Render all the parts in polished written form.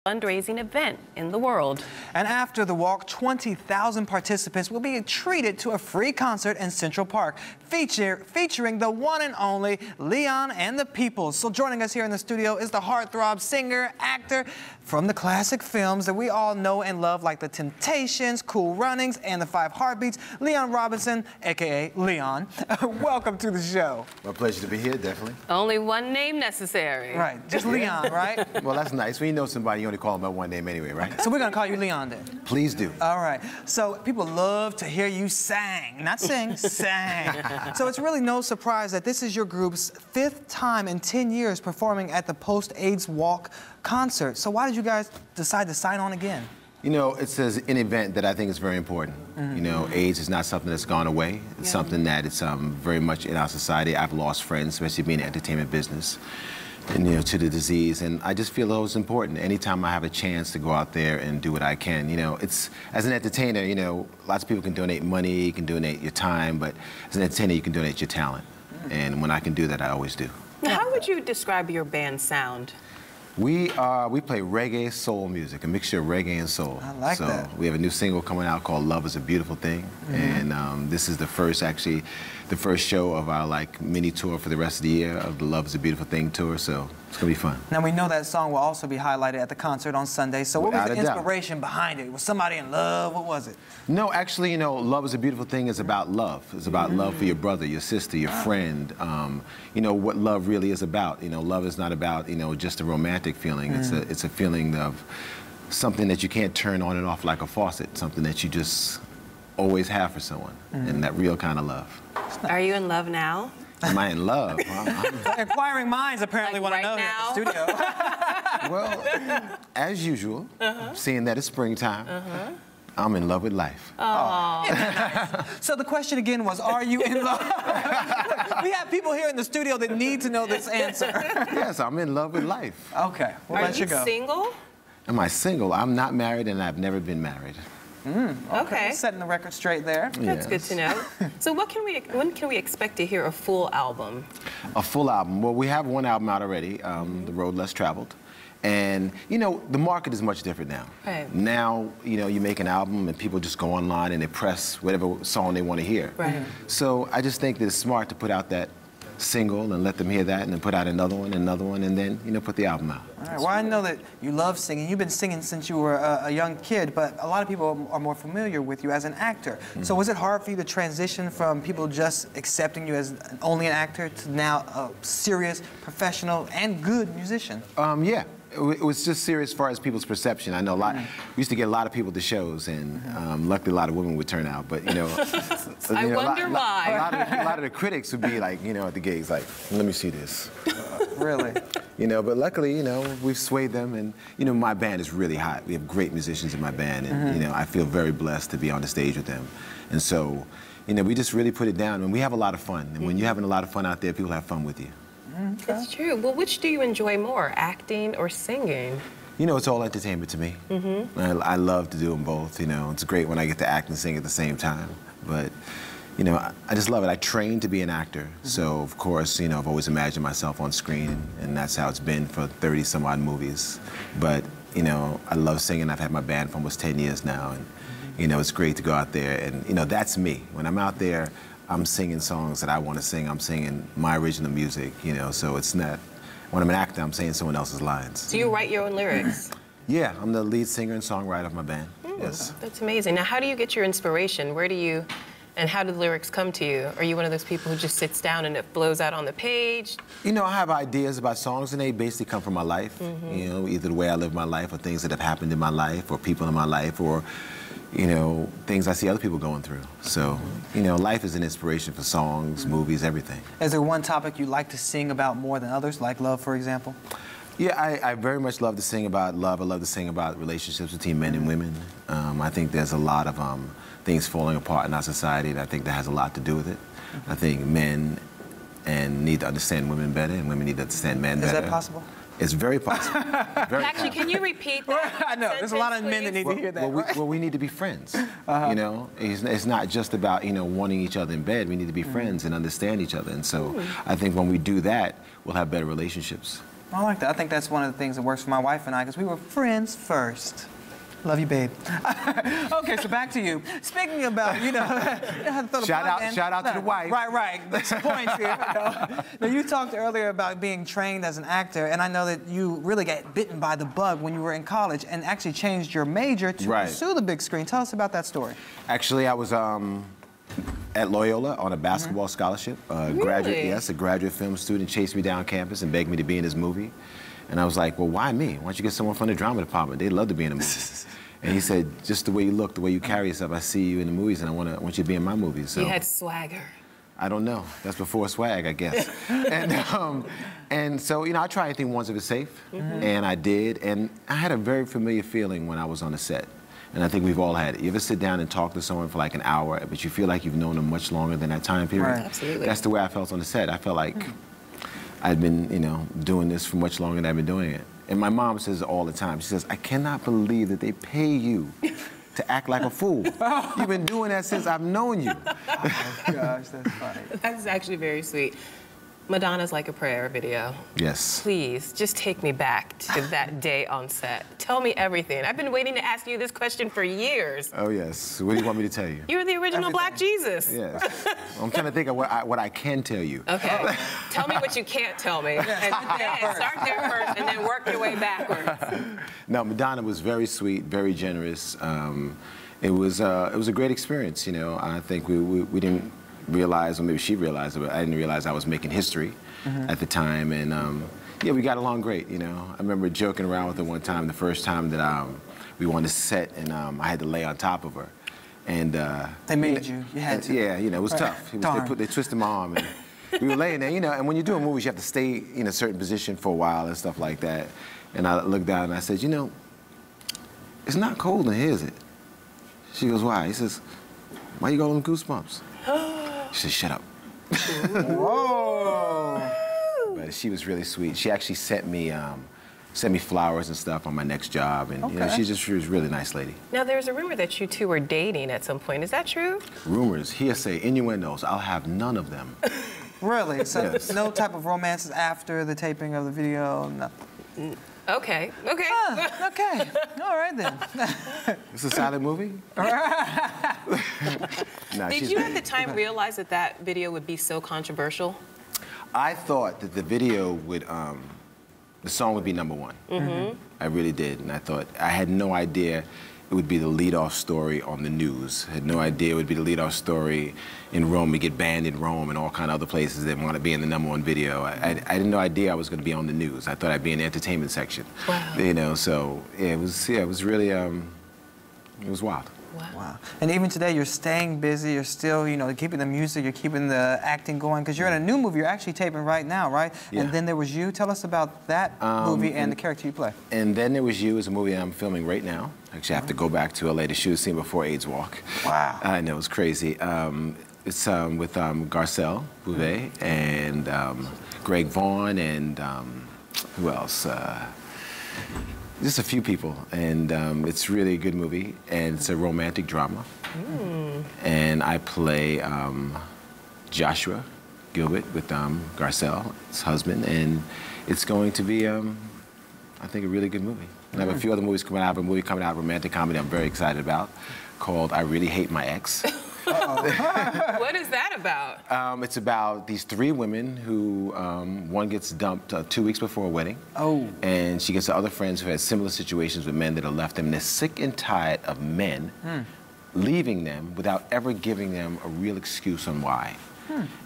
fundraising event in the world. And after the walk, 20,000 participants will be treated to a free concert in Central Park featuring the one and only Leon and the Peoples. So joining us here in the studio is the heartthrob singer, actor from the classic films that we all know and love, like The Temptations, Cool Runnings, and The Five Heartbeats, Leon Robinson, aka Leon. Welcome to the show. My pleasure to be here, definitely. Only one name necessary. Right, just Leon, right? Well, that's nice. When you know somebody, you only call them by one name anyway, right? So we're gonna call you Leon then. Please do. All right. So people love to hear you sing, not sing, sing. So it's really no surprise that this is your group's 5th time in 10 years performing at the Post-AIDS Walk concert. So why did you guys decide to sign on again? You know, it's an event that I think is very important. You know, AIDS is not something that's gone away. It's something that it's very much in our society. I've lost friends, especially being in the entertainment business, and, you know, to the disease. And I just feel it was important. Anytime I have a chance to go out there and do what I can, you know, it's, as an entertainer, you know, lots of people can donate money, you can donate your time, but as an entertainer, you can donate your talent. And when I can do that, I always do. How would you describe your band's sound? We play reggae soul music, a mixture of reggae and soul. I like that. We have a new single coming out called Love Is a Beautiful Thing. And this is the first show of our mini tour for the rest of the year of the Love Is a Beautiful Thing tour, so it's gonna be fun. Now we know that song will also be highlighted at the concert on Sunday, so what was the inspiration behind it? Was somebody in love? What was it? No, actually, you know, Love Is a Beautiful Thing is about love. It's about love for your brother, your sister, your friend. You know, what love really is about. You know, love is not about, you know, just a romantic feeling. It's a feeling of something that you can't turn on and off like a faucet, something that you just always have for someone, and that real kind of love. Are you in love now? Am I in love? Inquiring minds apparently want to know now? here in the studio. Well, as usual, seeing that it's springtime, I'm in love with life. So the question again was, are you in love? We have people here in the studio that need to know this answer. Yes, I'm in love with life. Okay, we'll let you go. Are you single? Am I single? I'm not married, and I've never been married. Okay. Setting the record straight there. That's good to know. So when can we expect to hear a full album? A full album? Well, we have one album out already, The Road Less Traveled. And, you know, the market is much different now. Right. Now, you know, you make an album and people just go online and they press whatever song they want to hear. Right. So I just think that it's smart to put out that single and let them hear that, and then put out another one, and then, you know, put the album out. All right. Well, I know that you love singing. You've been singing since you were a young kid, but a lot of people are more familiar with you as an actor. So was it hard for you to transition from people just accepting you as only an actor to now a serious, professional, and good musician? Yeah. It was just serious as far as people's perception. I know we used to get a lot of people to shows, and luckily a lot of women would turn out. But, you know, I wonder why. A lot of the critics would be like, you know, at the gigs, like, let me see this. Really? You know, but luckily, you know, we've swayed them, and, you know, my band is really hot. We have great musicians in my band, and, you know, I feel very blessed to be on the stage with them. And so, you know, we just really put it down, and we have a lot of fun. And when you're having a lot of fun out there, people have fun with you. That's true. Well, which do you enjoy more, acting or singing? You know, it's all entertainment to me. I love to do them both, you know. It's great when I get to act and sing at the same time. But, you know, I just love it. I trained to be an actor. So, of course, you know, I've always imagined myself on screen, and that's how it's been for 30-some-odd movies. But, you know, I love singing. I've had my band for almost 10 years now. And, you know, it's great to go out there. And, you know, that's me. When I'm out there, I'm singing songs that I want to sing. I'm singing my original music, you know, so it's not, when I'm an actor, I'm saying someone else's lines. Do you write your own lyrics? Yeah, I'm the lead singer and songwriter of my band, yes. That's amazing. Now, how do you get your inspiration? Where do you, and how do the lyrics come to you? Are you one of those people who just sits down and it blows out on the page? You know, I have ideas about songs, and they basically come from my life. You know, either the way I live my life, or things that have happened in my life, or people in my life, or, you know, things I see other people going through. So, you know, life is an inspiration for songs, movies, everything. Is there one topic you like to sing about more than others, like love, for example? Yeah, I very much love to sing about love. I love to sing about relationships between men and women. I think there's a lot of things falling apart in our society, and I think that has a lot to do with it. I think men need to understand women better, and women need to understand men better. Is that possible? It's very possible. Actually, can you repeat that? I know, there's a lot of men that need to hear that. Well, we need to be friends. You know, it's not just about, you know, wanting each other in bed. We need to be friends and understand each other. And so I think when we do that, we'll have better relationships. I like that. I think that's one of the things that works for my wife and I, because we were friends first. Love you, babe. Okay, so back to you. Speaking about, shout out to the wife. Right. There's some points here. Now, you talked earlier about being trained as an actor, and I know that you really got bitten by the bug when you were in college and actually changed your major to pursue the big screen. Tell us about that story. Actually, I was at Loyola on a basketball scholarship. A graduate film student chased me down campus and begged me to be in his movie. And I was like, well, why me? Why don't you get someone from the drama department? They'd love to be in a movie. And he said, just the way you look, the way you carry yourself, I see you in the movies, and I want you to be in my movies. So, you had swagger. I don't know. That's before swag, I guess. and so, I try anything once if it's safe, and I did. And I had a very familiar feeling when I was on the set. And I think we've all had it. You ever sit down and talk to someone for like an hour, but you feel like you've known them much longer than that time period? Right. Absolutely. That's the way I felt on the set. I felt like I'd been, doing this for much longer than I've been doing it. And my mom says it all the time. She says, I cannot believe that they pay you to act like a fool. You've been doing that since I've known you. Oh my gosh, that's funny. That's actually very sweet. Madonna's Like a Prayer video. Yes. Please, just take me back to that day on set. Tell me everything. I've been waiting to ask you this question for years. Oh, yes. What do you want me to tell you? You were the original Black Jesus. Yes. I'm trying to think of what I can tell you. Okay. Tell me what you can't tell me. And start there first and then work your way backwards. No, Madonna was very sweet, very generous. It was a great experience, I think we didn't realize, or maybe she realized it, but I didn't realize I was making history at the time. And yeah, we got along great, I remember joking around with her one time, the first time that we were on the set, and I had to lay on top of her. And they made you had to. Yeah, it was tough. They twisted my arm, and we were laying there, and when you're doing movies, you have to stay in a certain position for a while and stuff like that. And I looked down and I said, it's not cold in here, is it? She goes, why? He says, why you got all them goosebumps? She said, shut up. Whoa! But she was really sweet. She actually sent me flowers and stuff on my next job, and she was a really nice lady. Now, there's a rumor that you two were dating at some point. Is that true? Rumors, hearsay, innuendos. I'll have none of them. Really? So yes. No type of romances after the taping of the video? No. Okay. Okay. Okay. All right then. It's a silent movie? Nah, Did you at the time realize that video would be so controversial? I thought that the video would, the song would be #1. I really did, and I had no idea it would be the lead-off story on the news. I had no idea it would be the lead-off story in Rome. We get banned in Rome and all kind of other places that want to be in the #1 video. I had no idea I was going to be on the news. I thought I'd be in the entertainment section. Wow. So yeah, it was really, it was wild. Wow. And even today, you're staying busy. You're still, keeping the music. You're keeping the acting going. Because you're in a new movie. You're actually taping right now, right? Yeah. And Then There Was You. Tell us about that movie and the character you play. And Then There Was You is a movie I'm filming right now. Actually, I have to go back to LA to shoot a scene before AIDS Walk. Wow. I know, it's crazy. It's with Garcelle Bouvet and Greg Vaughn and who else? Just a few people, and it's really a good movie, and it's a romantic drama. And I play Joshua Gilbert with Garcelle, his husband, and it's going to be, I think, a really good movie. And I have a few other movies coming out. I have a movie coming out, romantic comedy I'm very excited about, called I Really Hate My Ex. What is that about? It's about these 3 women who, one gets dumped 2 weeks before a wedding. Oh. And she gets other friends who had similar situations with men that have left them. And they're sick and tired of men leaving them without ever giving them a real excuse on why.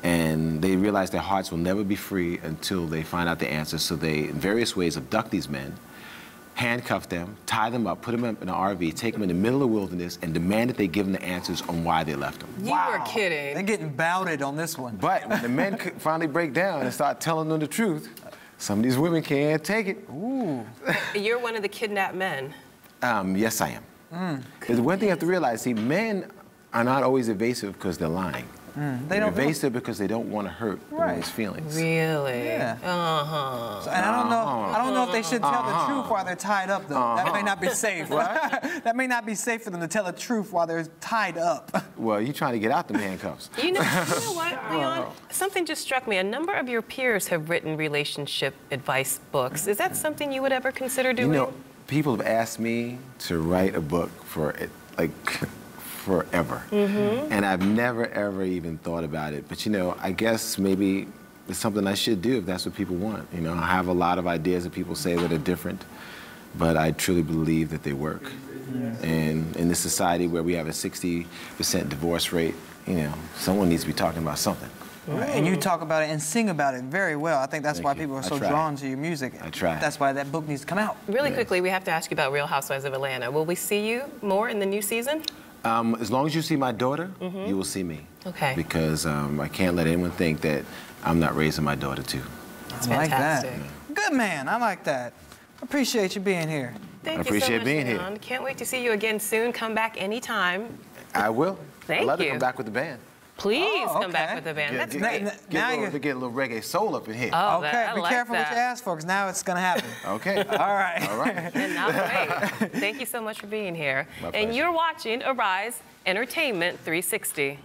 And they realize their hearts will never be free until they find out the answer. So they, in various ways, abduct these men, handcuff them, tie them up, put them in an RV, take them in the middle of the wilderness, and demand that they give them the answers on why they left them. You were kidding. They're getting bouted on this one. But when the men finally break down and start telling them the truth, some of these women can't take it. Ooh. You're one of the kidnapped men. Yes, I am. Because one thing you have to realize, see, men are not always evasive because they're lying. They don't evasive because they don't want to hurt the woman's feelings. Really? Yeah. So, and I don't know if they should tell the truth while they're tied up, though. That may not be safe. That may not be safe for them to tell the truth while they're tied up. Well, you're trying to get out the handcuffs. You know what, Leon? Something just struck me. A number of your peers have written relationship advice books. Is that something you would ever consider doing? You know, people have asked me to write a book for like forever, and I've never ever even thought about it. But you know, I guess maybe it's something I should do if that's what people want. You know, I have a lot of ideas that people say that are different, but I truly believe that they work. And in this society where we have a 60% divorce rate, you know, someone needs to be talking about something. Right. And you talk about it and sing about it very well. I think that's why people are so drawn to your music. I try. That's why that book needs to come out. Really quickly, we have to ask you about Real Housewives of Atlanta. Will we see you more in the new season? As long as you see my daughter, you will see me. Okay. Because I can't let anyone think that I'm not raising my daughter too. That's fantastic. fantastic. Good man. I like that. Appreciate you being here. Thank I appreciate you so much, being Leon. here. Can't wait to see you again soon. Come back anytime. I will. Thank I'd love you. to come back with the band. Please come back okay. with the band. That's Get great. a little reggae soul up in here. Oh, Okay, I be like careful that. what you ask for, because now it's going to happen. Okay. All right. All right. And now, great. Thank you so much for being here. My And pleasure. you're watching Arise Entertainment 360.